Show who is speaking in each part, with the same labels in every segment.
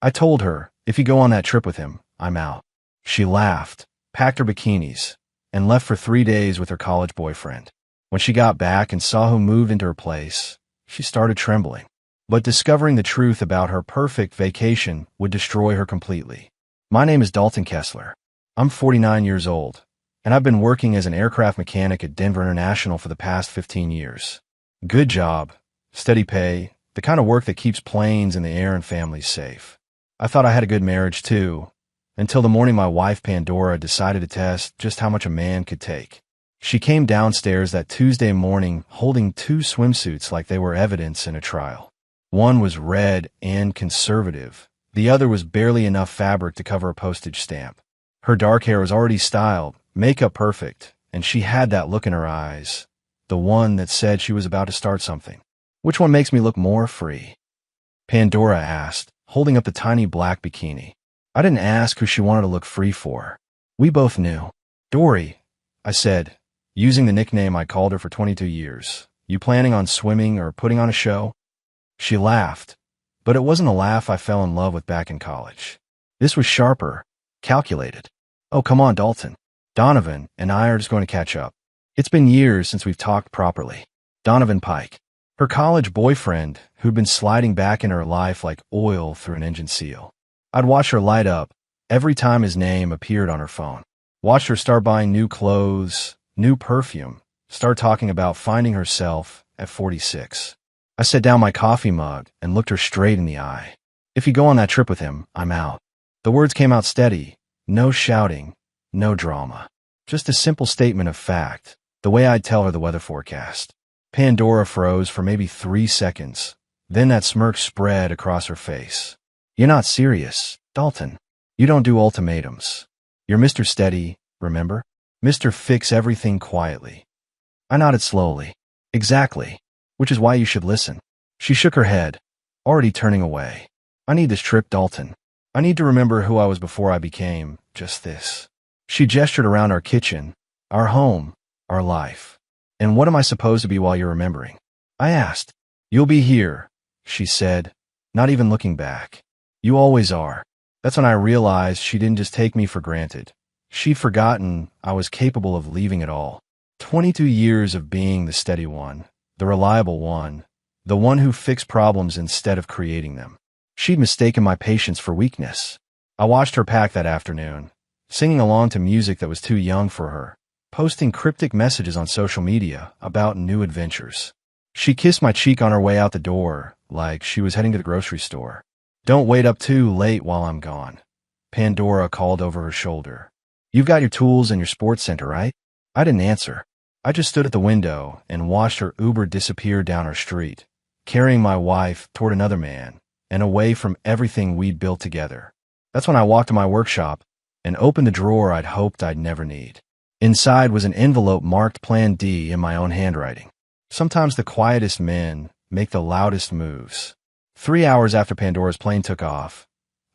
Speaker 1: I told her, if you go on that trip with him, I'm out. She laughed, packed her bikinis, and left for 3 days with her college boyfriend. When she got back and saw who moved into her place, she started trembling. But discovering the truth about her perfect vacation would destroy her completely. My name is Dalton Kessler. I'm 49 years old, and I've been working as an aircraft mechanic at Denver International for the past 15 years. Good job, steady pay, the kind of work that keeps planes in the air and families safe. I thought I had a good marriage too, until the morning my wife Pandora decided to test just how much a man could take. She came downstairs that Tuesday morning holding 2 swimsuits like they were evidence in a trial. One was red and conservative. The other was barely enough fabric to cover a postage stamp. Her dark hair was already styled, makeup perfect, and she had that look in her eyes, the one that said she was about to start something. Which one makes me look more free? Pandora asked, holding up the tiny black bikini. I didn't ask who she wanted to look free for. We both knew. Dory, I said, using the nickname I called her for 22 years. You planning on swimming or putting on a show? She laughed, but it wasn't a laugh I fell in love with back in college. This was sharper, calculated. Oh, come on, Dalton. Donovan and I are just going to catch up. It's been years since we've talked properly. Donovan Pike, her college boyfriend who'd been sliding back in her life like oil through an engine seal. I'd watch her light up every time his name appeared on her phone. Watched her start buying new clothes, new perfume, start talking about finding herself at 46. I set down my coffee mug and looked her straight in the eye. If you go on that trip with him, I'm out. The words came out steady, no shouting, no drama. Just a simple statement of fact, the way I'd tell her the weather forecast. Pandora froze for maybe 3 seconds. Then that smirk spread across her face. You're not serious, Dalton. You don't do ultimatums. You're Mr. Steady, remember? Mr. Fix Everything quietly. I nodded slowly. Exactly. Which is why you should listen. She shook her head, already turning away. I need this trip, Dalton. I need to remember who I was before I became just this. She gestured around our kitchen, our home, our life. And what am I supposed to be while you're remembering? I asked. You'll be here, she said, not even looking back. You always are. That's when I realized she didn't just take me for granted. She'd forgotten I was capable of leaving it all. 22 years of being the steady one, the reliable one, the one who fixed problems instead of creating them. She'd mistaken my patience for weakness. I watched her pack that afternoon, singing along to music that was too young for her, posting cryptic messages on social media about new adventures. She kissed my cheek on her way out the door, like she was heading to the grocery store. Don't wait up too late while I'm gone, Pandora called over her shoulder. You've got your tools and your sports center, right? I didn't answer. I just stood at the window and watched her Uber disappear down our street, carrying my wife toward another man and away from everything we'd built together. That's when I walked to my workshop and opened the drawer I'd hoped I'd never need. Inside was an envelope marked Plan D in my own handwriting. Sometimes the quietest men make the loudest moves. 3 hours after Pandora's plane took off,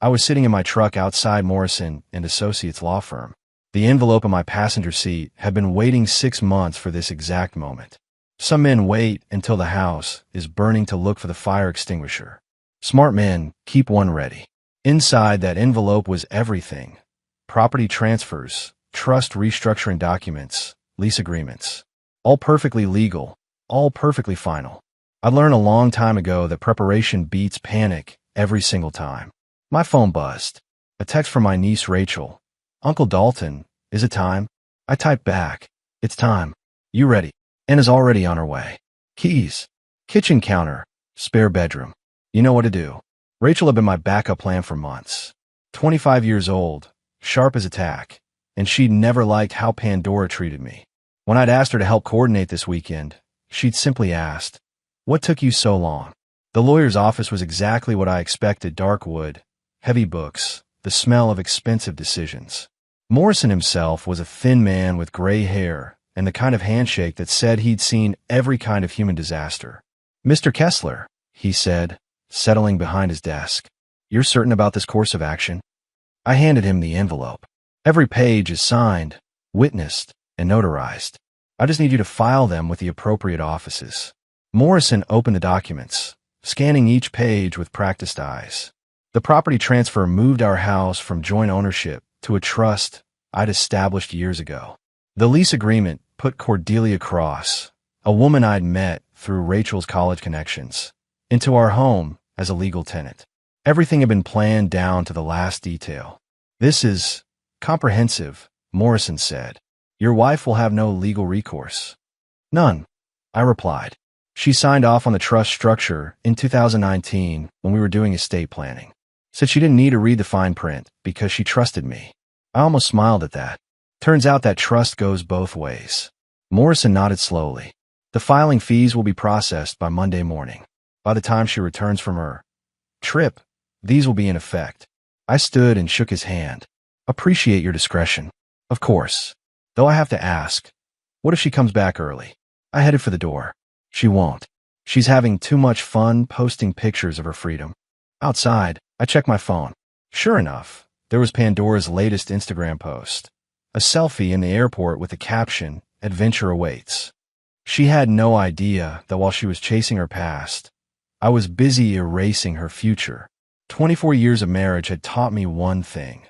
Speaker 1: I was sitting in my truck outside Morrison & Associates law firm. The envelope in my passenger seat had been waiting 6 months for this exact moment. Some men wait until the house is burning to look for the fire extinguisher. Smart men keep one ready. Inside that envelope was everything. Property transfers, trust restructuring documents, lease agreements. All perfectly legal, all perfectly final. I learned a long time ago that preparation beats panic every single time. My phone buzzed. A text from my niece Rachel. Uncle Dalton, is it time? I typed back. It's time. You ready? Anna's already on her way. Keys. Kitchen counter. Spare bedroom. You know what to do. Rachel had been my backup plan for months. 25 years old, sharp as a tack, and she'd never liked how Pandora treated me. When I'd asked her to help coordinate this weekend, she'd simply asked, "What took you so long?" The lawyer's office was exactly what I expected: dark wood, heavy books, the smell of expensive decisions. Morrison himself was a thin man with gray hair and the kind of handshake that said he'd seen every kind of human disaster. "Mr. Kessler," he said, settling behind his desk. "You're certain about this course of action?" I handed him the envelope. "Every page is signed, witnessed, and notarized. I just need you to file them with the appropriate offices." Morrison opened the documents, scanning each page with practiced eyes. The property transfer moved our house from joint ownership to a trust I'd established years ago. The lease agreement put Cordelia Cross, a woman I'd met through Rachel's college connections, into our home as a legal tenant. Everything had been planned down to the last detail. "This is comprehensive," Morrison said. "Your wife will have no legal recourse." "None," I replied. "She signed off on the trust structure in 2019 when we were doing estate planning. Said she didn't need to read the fine print because she trusted me." I almost smiled at that. Turns out that trust goes both ways. Morrison nodded slowly. "The filing fees will be processed by Monday morning. By the time she returns from her trip, these will be in effect." I stood and shook his hand. "Appreciate your discretion." "Of course. Though I have to ask, what if she comes back early?" I headed for the door. "She won't. She's having too much fun posting pictures of her freedom." Outside, I checked my phone. Sure enough, there was Pandora's latest Instagram post. A selfie in the airport with the caption, "Adventure awaits." She had no idea that while she was chasing her past, I was busy erasing her future. 24 years of marriage had taught me one thing.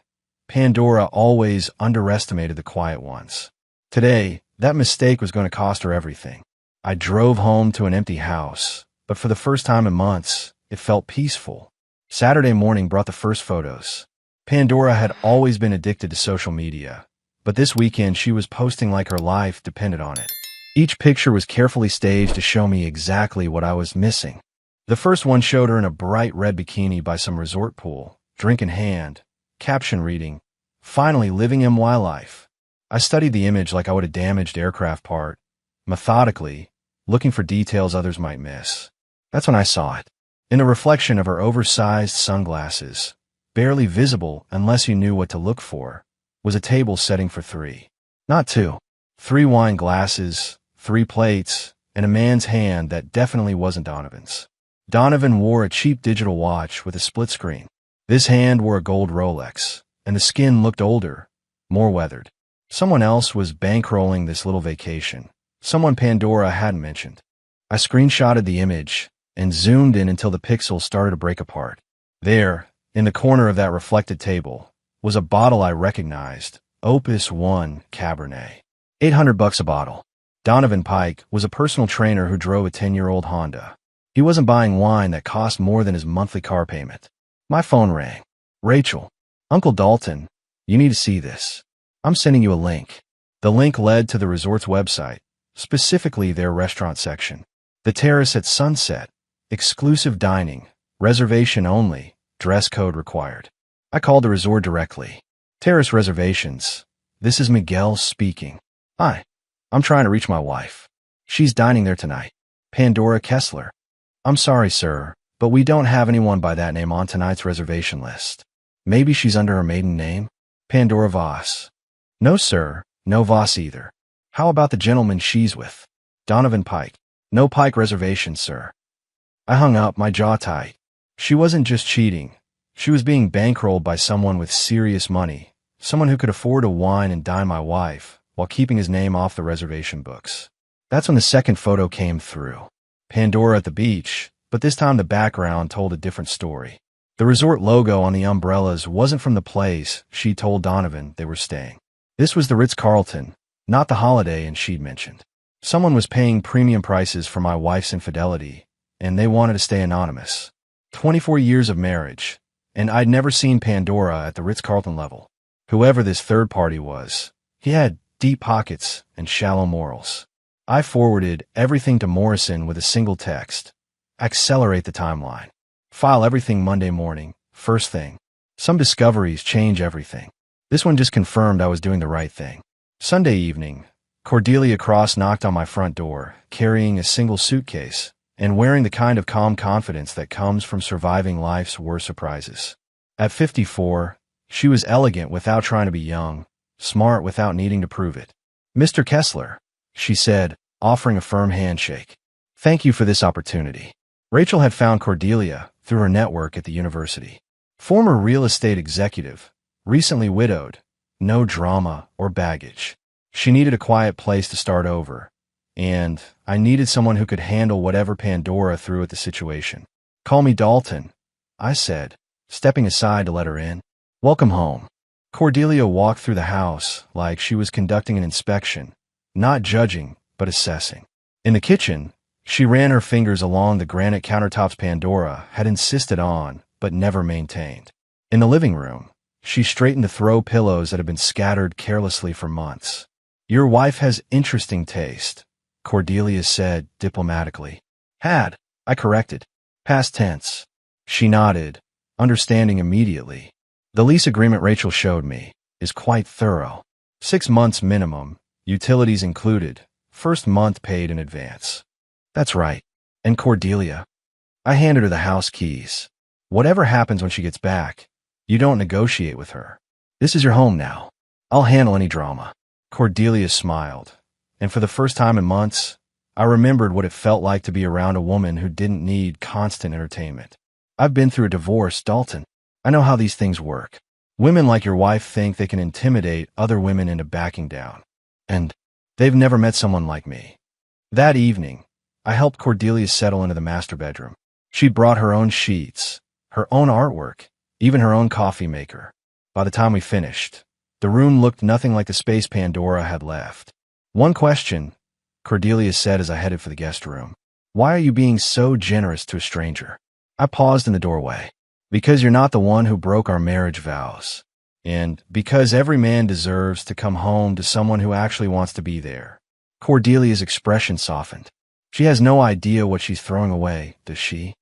Speaker 1: Pandora always underestimated the quiet ones. Today, that mistake was going to cost her everything. I drove home to an empty house, but for the first time in months, it felt peaceful. Saturday morning brought the first photos. Pandora had always been addicted to social media, but this weekend she was posting like her life depended on it. Each picture was carefully staged to show me exactly what I was missing. The first one showed her in a bright red bikini by some resort pool, drink in hand, caption reading, "Finally living MY life." I studied the image like I would a damaged aircraft part, methodically, looking for details others might miss. That's when I saw it. In the reflection of her oversized sunglasses, barely visible unless you knew what to look for, was a table setting for 3. Not 2. 3 wine glasses, 3 plates, and a man's hand that definitely wasn't Donovan's. Donovan wore a cheap digital watch with a split screen. This hand wore a gold Rolex, and the skin looked older, more weathered. Someone else was bankrolling this little vacation, someone Pandora hadn't mentioned. I screenshotted the image and zoomed in until the pixels started to break apart. There, in the corner of that reflected table, was a bottle I recognized, Opus One Cabernet. $800 a bottle. Donovan Pike was a personal trainer who drove a 10-year-old Honda. He wasn't buying wine that cost more than his monthly car payment. My phone rang. "Rachel, Uncle Dalton, you need to see this. I'm sending you a link." The link led to the resort's website, specifically their restaurant section. The terrace at sunset, exclusive dining, reservation only, dress code required. I called the resort directly. "Terrace reservations. This is Miguel speaking. Hi, I'm trying to reach my wife. She's dining there tonight. Pandora Kessler." "I'm sorry, sir, but we don't have anyone by that name on tonight's reservation list. Maybe she's under her maiden name? Pandora Voss." "No, sir, no Voss either. How about the gentleman she's with? Donovan Pike." "No Pike reservation, sir." I hung up, my jaw tight. She wasn't just cheating. She was being bankrolled by someone with serious money, someone who could afford to wine and dine my wife while keeping his name off the reservation books. That's when the second photo came through. Pandora at the beach, but this time the background told a different story. The resort logo on the umbrellas wasn't from the place she told Donovan they were staying. This was the Ritz-Carlton, not the Holiday Inn she'd mentioned. Someone was paying premium prices for my wife's infidelity, and they wanted to stay anonymous. 24 years of marriage, and I'd never seen Pandora at the Ritz-Carlton level. Whoever this third party was, he had deep pockets and shallow morals. I forwarded everything to Morrison with a single text. "Accelerate the timeline. File everything Monday morning, first thing. Some discoveries change everything." This one just confirmed I was doing the right thing. Sunday evening, Cordelia Cross knocked on my front door, carrying a single suitcase, and wearing the kind of calm confidence that comes from surviving life's worst surprises. At 54, she was elegant without trying to be young, smart without needing to prove it. "Mr. Kessler," she said, offering a firm handshake. "Thank you for this opportunity." Rachel had found Cordelia through her network at the university. Former real estate executive, recently widowed, no drama or baggage. She needed a quiet place to start over, and I needed someone who could handle whatever Pandora threw at the situation. "Call me Dalton," I said, stepping aside to let her in. "Welcome home." Cordelia walked through the house like she was conducting an inspection, not judging, but assessing. In the kitchen, she ran her fingers along the granite countertops Pandora had insisted on, but never maintained. In the living room, she straightened the throw pillows that had been scattered carelessly for months. "Your wife has interesting taste," Cordelia said diplomatically. "Had," I corrected. Past tense. She nodded, understanding immediately. "The lease agreement Rachel showed me is quite thorough. 6 months minimum, utilities included, first month paid in advance." "That's right." "And Cordelia?" I handed her the house keys. "Whatever happens when she gets back, you don't negotiate with her. This is your home now. I'll handle any drama." Cordelia smiled, and for the first time in months, I remembered what it felt like to be around a woman who didn't need constant entertainment. "I've been through a divorce, Dalton. I know how these things work. Women like your wife think they can intimidate other women into backing down. And they've never met someone like me." That evening, I helped Cordelia settle into the master bedroom. She'd brought her own sheets, her own artwork, even her own coffee maker. By the time we finished, the room looked nothing like the space Pandora had left. "One question," Cordelia said as I headed for the guest room. "Why are you being so generous to a stranger?" I paused in the doorway. "Because you're not the one who broke our marriage vows. And because every man deserves to come home to someone who actually wants to be there." Cordelia's expression softened. "She has no idea what she's throwing away, does she?"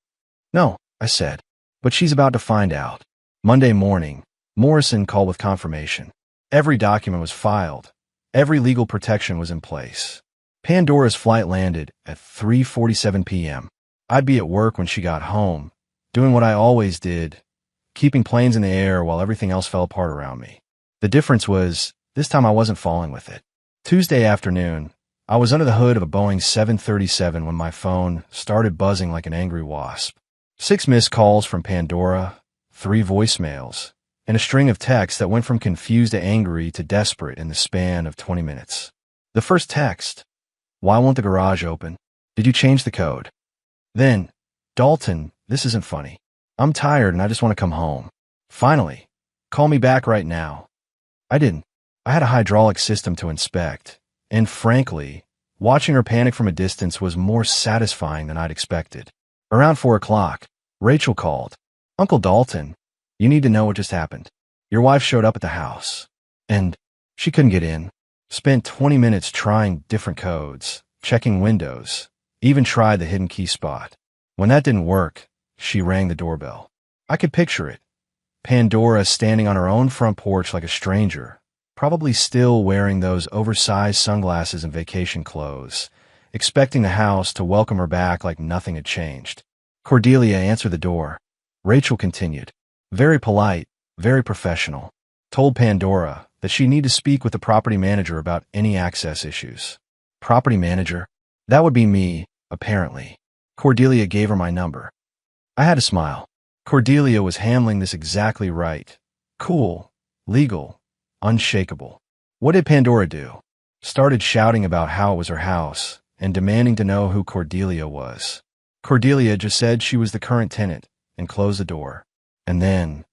Speaker 1: "No," I said, "but she's about to find out." Monday morning, Morrison called with confirmation. Every document was filed. Every legal protection was in place. Pandora's flight landed at 3:47 p.m. I'd be at work when she got home, doing what I always did, keeping planes in the air while everything else fell apart around me. The difference was, this time I wasn't falling with it. Tuesday afternoon, I was under the hood of a Boeing 737 when my phone started buzzing like an angry wasp. 6 missed calls from Pandora, 3 voicemails, and a string of texts that went from confused to angry to desperate in the span of 20 minutes. The first text: "Why won't the garage open? Did you change the code?" Then, "Dalton, this isn't funny. I'm tired and I just want to come home. Finally, call me back right now." I didn't. I had a hydraulic system to inspect, and frankly, watching her panic from a distance was more satisfying than I'd expected. Around 4 o'clock, Rachel called. "Uncle Dalton, you need to know what just happened. Your wife showed up at the house, and she couldn't get in. Spent 20 minutes trying different codes, checking windows, even tried the hidden key spot. When that didn't work, she rang the doorbell." I could picture it. Pandora standing on her own front porch like a stranger, probably still wearing those oversized sunglasses and vacation clothes, expecting the house to welcome her back like nothing had changed. Cordelia answered the door. Rachel continued, very polite, very professional, told Pandora that she needed to speak with the property manager about any access issues. Property manager? That would be me, apparently. Cordelia gave her my number. I had to smile. Cordelia was handling this exactly right. Cool, legal, unshakable. What did Pandora do? Started shouting about how it was her house and demanding to know who Cordelia was. Cordelia just said she was the current tenant and closed the door. And then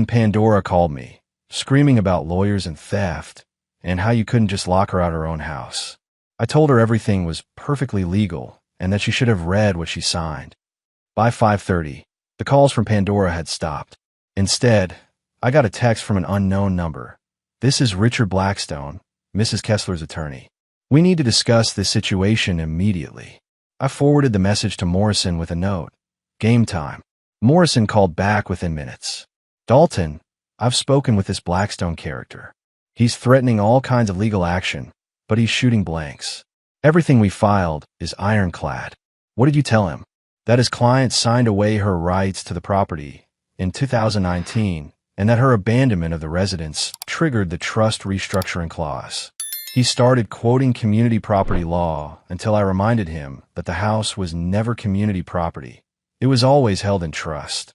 Speaker 1: Pandora called me, screaming about lawyers and theft and how you couldn't just lock her out of her own house. I told her everything was perfectly legal and that she should have read what she signed. By 5:30, the calls from Pandora had stopped. Instead, I got a text from an unknown number. "This is Richard Blackstone, Mrs. Kessler's attorney. We need to discuss this situation immediately." I forwarded the message to Morrison with a note. Game time. Morrison called back within minutes. "Dalton, I've spoken with this Blackstone character. He's threatening all kinds of legal action, but he's shooting blanks. Everything we filed is ironclad." "What did you tell him?" "That his client signed away her rights to the property in 2019 and that her abandonment of the residence triggered the trust restructuring clause." He started quoting community property law until I reminded him that the house was never community property. It was always held in trust.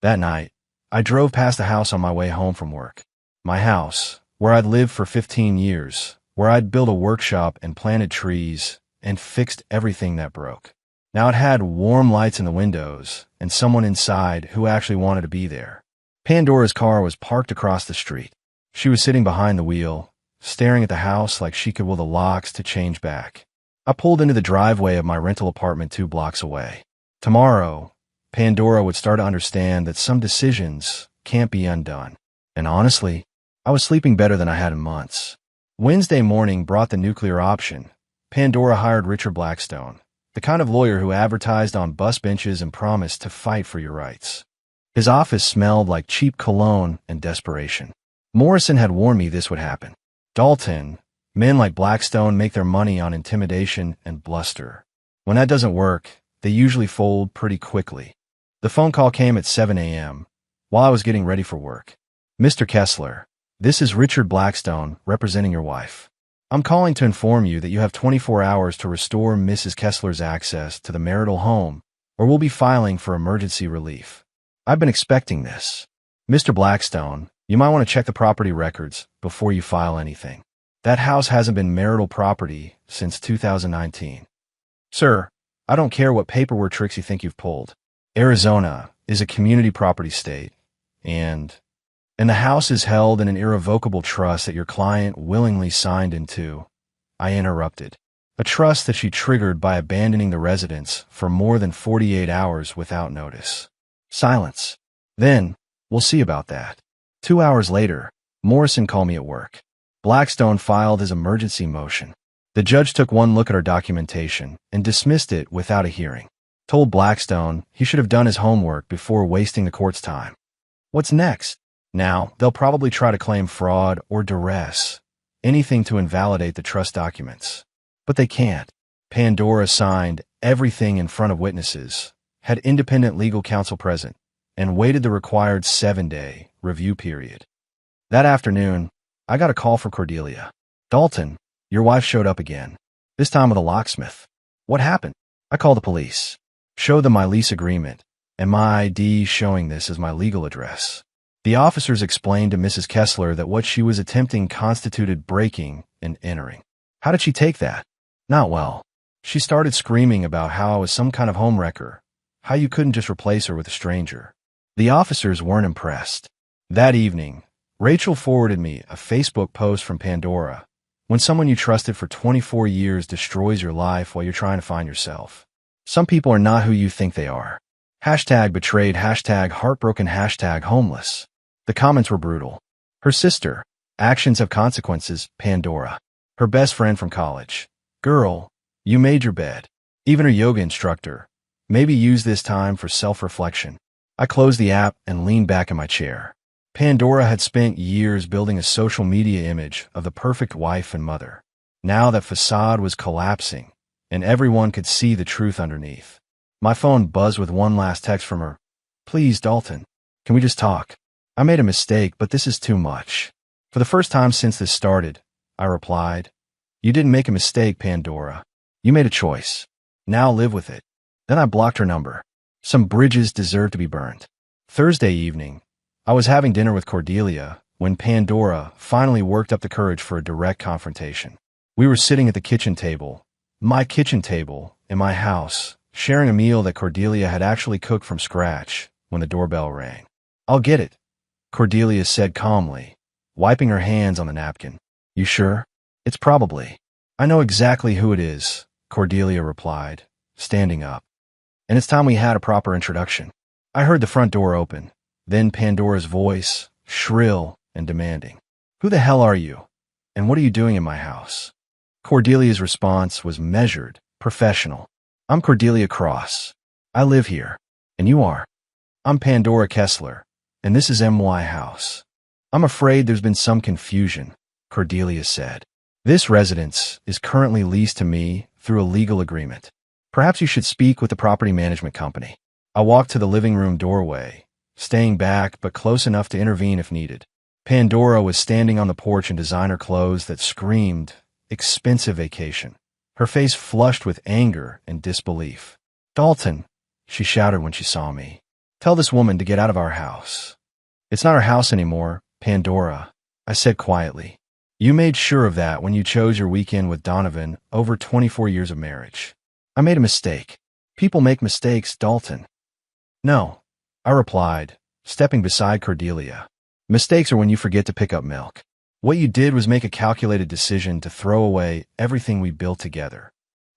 Speaker 1: That night, I drove past the house on my way home from work. My house, where I'd lived for 15 years, where I'd built a workshop and planted trees and fixed everything that broke. Now it had warm lights in the windows and someone inside who actually wanted to be there. Pandora's car was parked across the street. She was sitting behind the wheel, staring at the house like she could will the locks to change back. I pulled into the driveway of my rental apartment 2 blocks away. Tomorrow, Pandora would start to understand that some decisions can't be undone. And honestly, I was sleeping better than I had in months. Wednesday morning brought the nuclear option. Pandora hired Richard Blackstone, the kind of lawyer who advertised on bus benches and promised to fight for your rights. His office smelled like cheap cologne and desperation. Morrison had warned me this would happen. Dalton, men like Blackstone make their money on intimidation and bluster. When that doesn't work, they usually fold pretty quickly. The phone call came at 7 a.m. while I was getting ready for work. Mr. Kessler, this is Richard Blackstone representing your wife. I'm calling to inform you that you have 24 hours to restore Mrs. Kessler's access to the marital home, or we'll be filing for emergency relief. I've been expecting this. Mr. Blackstone, you might want to check the property records before you file anything. That house hasn't been marital property since 2019. Sir, I don't care what paperwork tricks you think you've pulled. Arizona is a community property state, and the house is held in an irrevocable trust that your client willingly signed into. I interrupted. A trust that she triggered by abandoning the residence for more than 48 hours without notice. Silence. Then, we'll see about that. 2 hours later, Morrison called me at work. Blackstone filed his emergency motion. The judge took one look at our documentation and dismissed it without a hearing. Told Blackstone he should have done his homework before wasting the court's time. What's next? Now, they'll probably try to claim fraud or duress, anything to invalidate the trust documents. But they can't. Pandora signed everything in front of witnesses, had independent legal counsel present, and waited the required 7-day review period. That afternoon, I got a call from Cordelia. Dalton, your wife showed up again, this time with a locksmith. What happened? I called the police, showed them my lease agreement, and my ID showing this as my legal address. The officers explained to Mrs. Kessler that what she was attempting constituted breaking and entering. How did she take that? Not well. She started screaming about how I was some kind of homewrecker, how you couldn't just replace her with a stranger. The officers weren't impressed. That evening, Rachel forwarded me a Facebook post from Pandora. When someone you trusted for 24 years destroys your life while you're trying to find yourself. Some people are not who you think they are. Hashtag betrayed, hashtag heartbroken, hashtag homeless. The comments were brutal. Her sister, actions have consequences, Pandora. Her best friend from college, girl, you made your bed. Even her yoga instructor, maybe use this time for self-reflection. I closed the app and leaned back in my chair. Pandora had spent years building a social media image of the perfect wife and mother. Now that facade was collapsing, and everyone could see the truth underneath. My phone buzzed with one last text from her. Please, Dalton, can we just talk? I made a mistake, but this is too much. For the first time since this started, I replied. You didn't make a mistake, Pandora. You made a choice. Now live with it. Then I blocked her number. Some bridges deserve to be burned. Thursday evening, I was having dinner with Cordelia when Pandora finally worked up the courage for a direct confrontation. We were sitting at the kitchen table, my kitchen table, in my house, sharing a meal that Cordelia had actually cooked from scratch when the doorbell rang. I'll get it, Cordelia said calmly, wiping her hands on the napkin. You sure? It's probably. I know exactly who it is, Cordelia replied, standing up. And it's time we had a proper introduction. I heard the front door open, then Pandora's voice, shrill and demanding. Who the hell are you? And what are you doing in my house? Cordelia's response was measured, professional. I'm Cordelia Cross. I live here. And you are. I'm Pandora Kessler, and this is MY House. I'm afraid there's been some confusion, Cordelia said. This residence is currently leased to me through a legal agreement. Perhaps you should speak with the property management company. I walked to the living room doorway, staying back but close enough to intervene if needed. Pandora was standing on the porch in designer clothes that screamed, expensive vacation. Her face flushed with anger and disbelief. Dalton, she shouted when she saw me. Tell this woman to get out of our house. It's not our house anymore, Pandora, I said quietly. You made sure of that when you chose your weekend with Donovan over 24 years of marriage. I made a mistake. People make mistakes, Dalton. No, I replied, stepping beside Cordelia. Mistakes are when you forget to pick up milk. What you did was make a calculated decision to throw away everything we built together.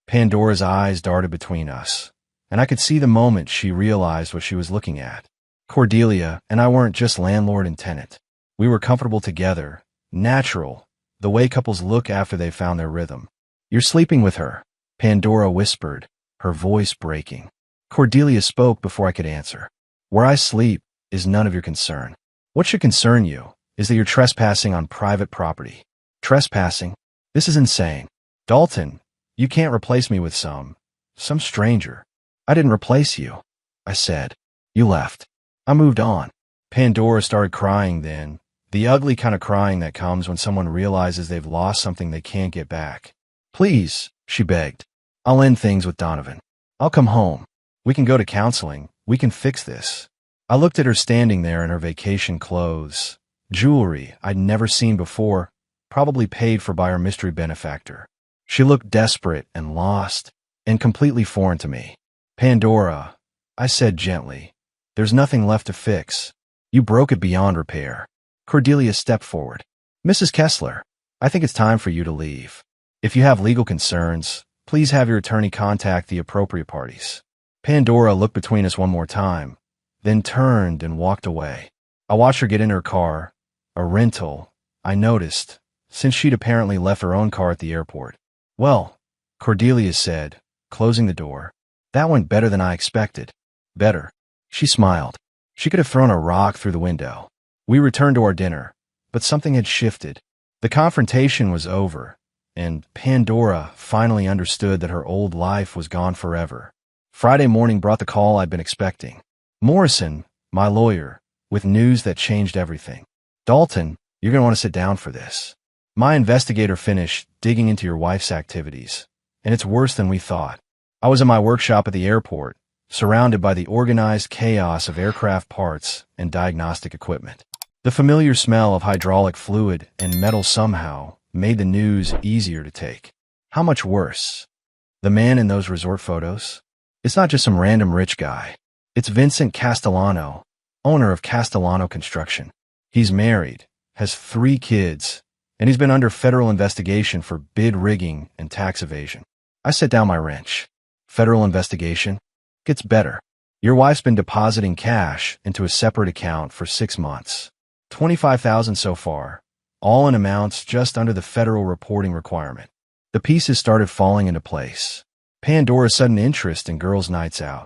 Speaker 1: Pandora's eyes darted between us, and I could see the moment she realized what she was looking at. Cordelia and I weren't just landlord and tenant. We were comfortable together, natural, the way couples look after they've found their rhythm. You're sleeping with her, Pandora whispered, her voice breaking. Cordelia spoke before I could answer. Where I sleep is none of your concern. What should concern you is that you're trespassing on private property. Trespassing? This is insane. Dalton, you can't replace me with some stranger. I didn't replace you, I said. You left. I moved on. Pandora started crying then, the ugly kind of crying that comes when someone realizes they've lost something they can't get back. Please, she begged. I'll end things with Donovan. I'll come home. We can go to counseling. We can fix this. I looked at her standing there in her vacation clothes, jewelry I'd never seen before, probably paid for by her mystery benefactor. She looked desperate and lost, and completely foreign to me. Pandora, I said gently, there's nothing left to fix. You broke it beyond repair. Cordelia stepped forward. Mrs. Kessler, I think it's time for you to leave. If you have legal concerns, please have your attorney contact the appropriate parties. Pandora looked between us one more time, then turned and walked away. I watched her get in her car, a rental, I noticed, since she'd apparently left her own car at the airport. Well, Cordelia said, closing the door, that went better than I expected. Better. She smiled. She could have thrown a rock through the window. We returned to our dinner, but something had shifted. The confrontation was over, and Pandora finally understood that her old life was gone forever. Friday morning brought the call I'd been expecting. Morrison, my lawyer, with news that changed everything. Dalton, you're going to want to sit down for this. My investigator finished digging into your wife's activities, and it's worse than we thought. I was in my workshop at the airport, surrounded by the organized chaos of aircraft parts and diagnostic equipment. The familiar smell of hydraulic fluid and metal somehow made the news easier to take. How much worse? The man in those resort photos? It's not just some random rich guy. It's Vincent Castellano, owner of Castellano Construction. He's married, has 3 kids, and he's been under federal investigation for bid rigging and tax evasion. I set down my wrench. Federal investigation? Gets better. Your wife's been depositing cash into a separate account for 6 months. $25,000 so far, all in amounts just under the federal reporting requirement. The pieces started falling into place. Pandora's sudden interest in girls' nights out.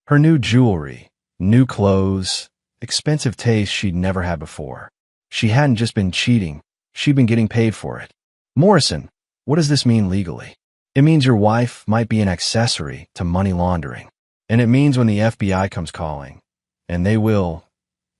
Speaker 1: Her new jewelry, new clothes, expensive tastes she'd never had before. She hadn't just been cheating, she'd been getting paid for it. Morrison, what does this mean legally? It means your wife might be an accessory to money laundering. And it means when the FBI comes calling, and they will,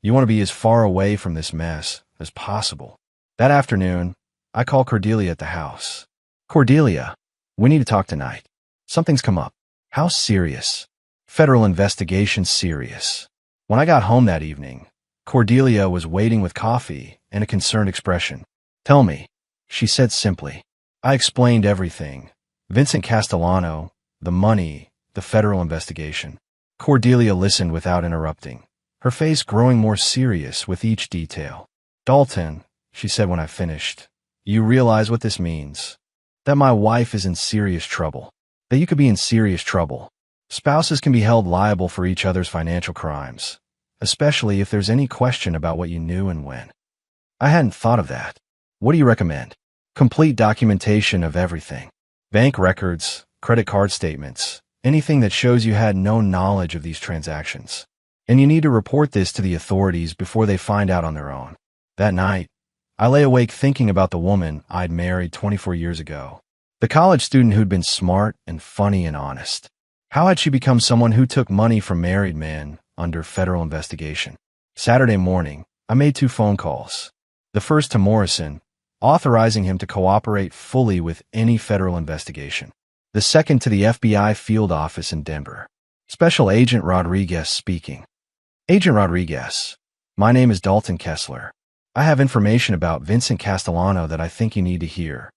Speaker 1: you want to be as far away from this mess as possible. That afternoon, I called Cordelia at the house. Cordelia, we need to talk tonight. Something's come up. How serious? Federal investigation serious. When I got home that evening, Cordelia was waiting with coffee and a concerned expression. Tell me, she said simply. I explained everything. Vincent Castellano, the money, the federal investigation. Cordelia listened without interrupting, her face growing more serious with each detail. Dalton, she said when I finished, you realize what this means? That my wife is in serious trouble. That you could be in serious trouble. Spouses can be held liable for each other's financial crimes, especially if there's any question about what you knew and when. I hadn't thought of that. What do you recommend? Complete documentation of everything. Bank records, credit card statements, anything that shows you had no knowledge of these transactions. And you need to report this to the authorities before they find out on their own. That night, I lay awake thinking about the woman I'd married 24 years ago. The college student who'd been smart and funny and honest. How had she become someone who took money from married men under federal investigation? Saturday morning, I made 2 phone calls. The first to Morrison, authorizing him to cooperate fully with any federal investigation. The second to the FBI field office in Denver. Special Agent Rodriguez speaking. Agent Rodriguez, my name is Dalton Kessler. I have information about Vincent Castellano that I think you need to hear.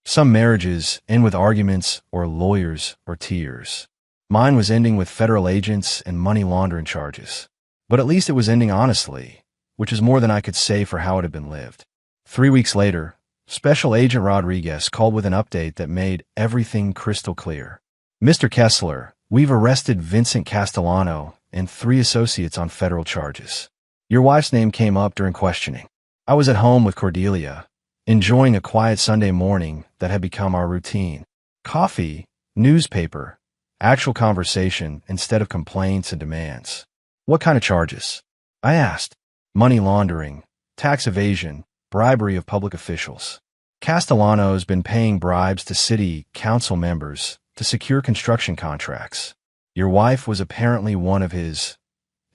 Speaker 1: Some marriages end with arguments or lawyers or tears. Mine was ending with federal agents and money laundering charges. But at least it was ending honestly, which is more than I could say for how it had been lived. 3 weeks later, Special Agent Rodriguez called with an update that made everything crystal clear. Mr. Kessler, we've arrested Vincent Castellano and 3 associates on federal charges. Your wife's name came up during questioning. I was at home with Cordelia, enjoying a quiet Sunday morning that had become our routine. Coffee, newspaper, actual conversation instead of complaints and demands. What kind of charges? I asked. Money laundering, tax evasion, bribery of public officials. Castellano's been paying bribes to city council members to secure construction contracts. Your wife was apparently one of his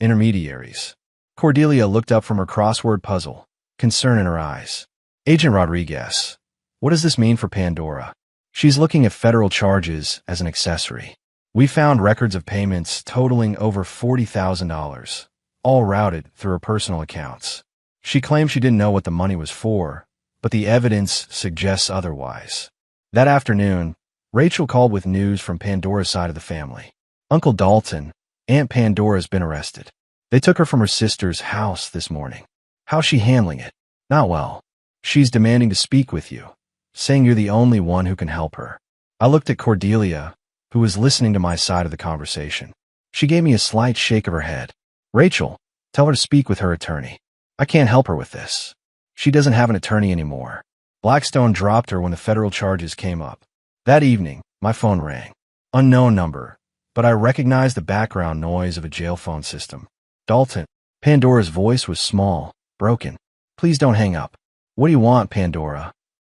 Speaker 1: intermediaries. Cordelia looked up from her crossword puzzle, concern in her eyes. Agent Rodriguez, what does this mean for Pandora? She's looking at federal charges as an accessory. We found records of payments totaling over $40,000, all routed through her personal accounts. She claims she didn't know what the money was for, but the evidence suggests otherwise. That afternoon, Rachel called with news from Pandora's side of the family. Uncle Dalton, Aunt Pandora's been arrested. They took her from her sister's house this morning. How's she handling it? Not well. She's demanding to speak with you, saying you're the only one who can help her. I looked at Cordelia, who was listening to my side of the conversation. She gave me a slight shake of her head. Rachel, tell her to speak with her attorney. I can't help her with this. She doesn't have an attorney anymore. Blackstone dropped her when the federal charges came up. That evening, my phone rang. Unknown number, but I recognized the background noise of a jail phone system. Dalton. Pandora's voice was small, broken. Please don't hang up. What do you want, Pandora?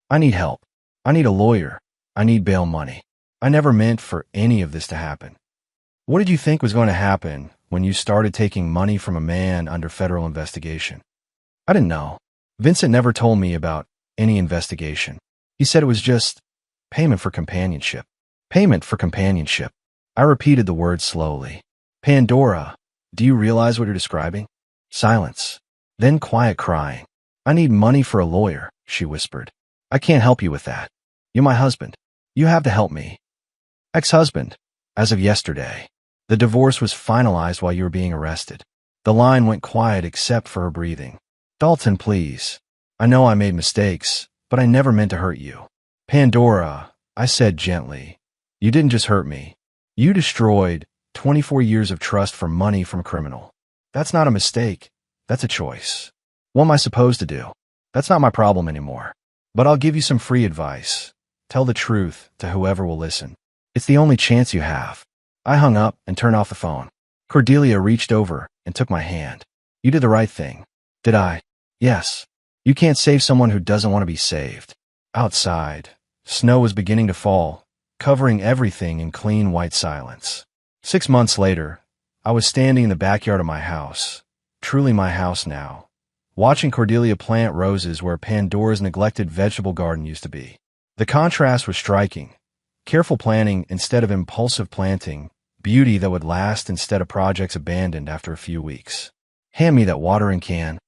Speaker 1: I need help. I need a lawyer. I need bail money. I never meant for any of this to happen. What did you think was going to happen when you started taking money from a man under federal investigation? I didn't know. Vincent never told me about any investigation. He said it was just payment for companionship. Payment for companionship. I repeated the word slowly. Pandora, do you realize what you're describing? Silence. Then quiet crying. I need money for a lawyer, she whispered. I can't help you with that. You're my husband. You have to help me. Ex-husband. As of yesterday. The divorce was finalized while you were being arrested. The line went quiet except for her breathing. Dalton, please. I know I made mistakes, but I never meant to hurt you. Pandora, I said gently. You didn't just hurt me. You destroyed 24 years of trust for money from a criminal. That's not a mistake. That's a choice. What am I supposed to do? That's not my problem anymore. But I'll give you some free advice. Tell the truth to whoever will listen. It's the only chance you have. I hung up and turned off the phone. Cordelia reached over and took my hand. You did the right thing. Did I? Yes. You can't save someone who doesn't want to be saved. Outside, snow was beginning to fall, covering everything in clean white silence. 6 months later, I was standing in the backyard of my house, truly my house now, watching Cordelia plant roses where Pandora's neglected vegetable garden used to be. The contrast was striking. Careful planting instead of impulsive planting, beauty that would last instead of projects abandoned after a few weeks. Hand me that watering can,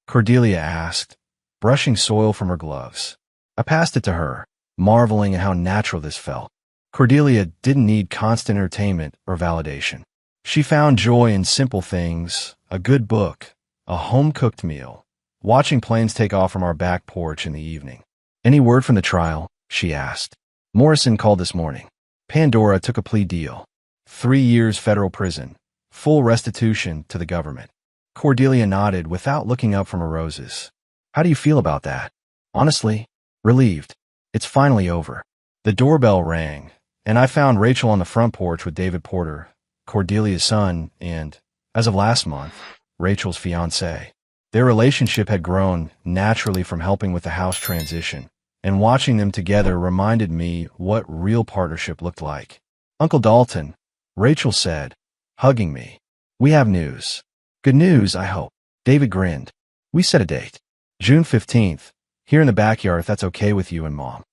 Speaker 1: Cordelia asked, brushing soil from her gloves. I passed it to her, marveling at how natural this felt. Cordelia didn't need constant entertainment or validation. She found joy in simple things, a good book, a home-cooked meal, watching planes take off from our back porch in the evening. Any word from the trial? She asked. Morrison called this morning. Pandora took a plea deal. 3 years federal prison, full restitution to the government. Cordelia nodded without looking up from her roses. How do you feel about that? Honestly, relieved. It's finally over. The doorbell rang, and I found Rachel on the front porch with David Porter, Cordelia's son, and, as of last month, Rachel's fiancé. Their relationship had grown naturally from helping with the house transition, and watching them together reminded me what real partnership looked like. Uncle Dalton, Rachel said, hugging me. We have news. Good news, I hope. David grinned. We set a date. June 15th, here in the backyard if that's okay with you and Mom.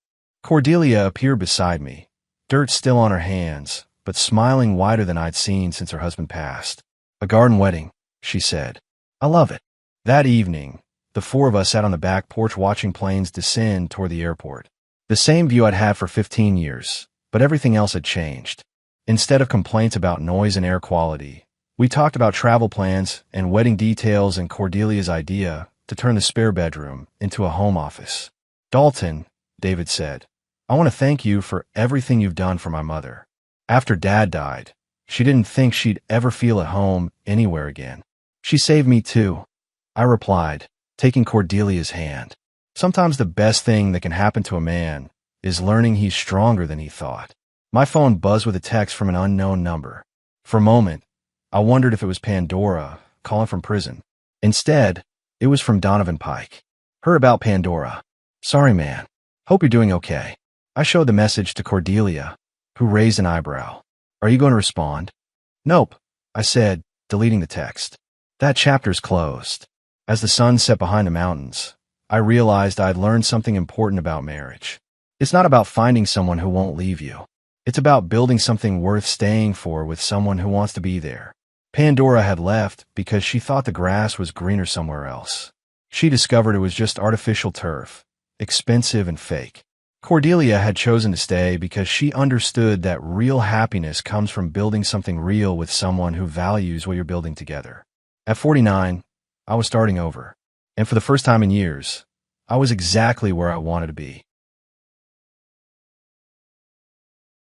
Speaker 1: Cordelia appeared beside me, dirt still on her hands, but smiling wider than I'd seen since her husband passed. A garden wedding, she said. I love it. That evening, the 4 of us sat on the back porch watching planes descend toward the airport. The same view I'd had for 15 years, but everything else had changed. Instead of complaints about noise and air quality, we talked about travel plans and wedding details and Cordelia's idea to turn the spare bedroom into a home office. Dalton, David said, I want to thank you for everything you've done for my mother. After Dad died, she didn't think she'd ever feel at home anywhere again. She saved me too, I replied, taking Cordelia's hand. Sometimes the best thing that can happen to a man is learning he's stronger than he thought. My phone buzzed with a text from an unknown number. For a moment, I wondered if it was Pandora calling from prison. Instead, it was from Donovan Pike. Heard about Pandora. Sorry, man. Hope you're doing okay. I showed the message to Cordelia, who raised an eyebrow. Are you going to respond? Nope, I said, deleting the text. That chapter's closed. As the sun set behind the mountains, I realized I'd learned something important about marriage. It's not about finding someone who won't leave you. It's about building something worth staying for with someone who wants to be there. Pandora had left because she thought the grass was greener somewhere else. She discovered it was just artificial turf, expensive and fake. Cordelia had chosen to stay because she understood that real happiness comes from building something real with someone who values what you're building together. At 49, I was starting over. And for the first time in years, I was exactly where I wanted to be.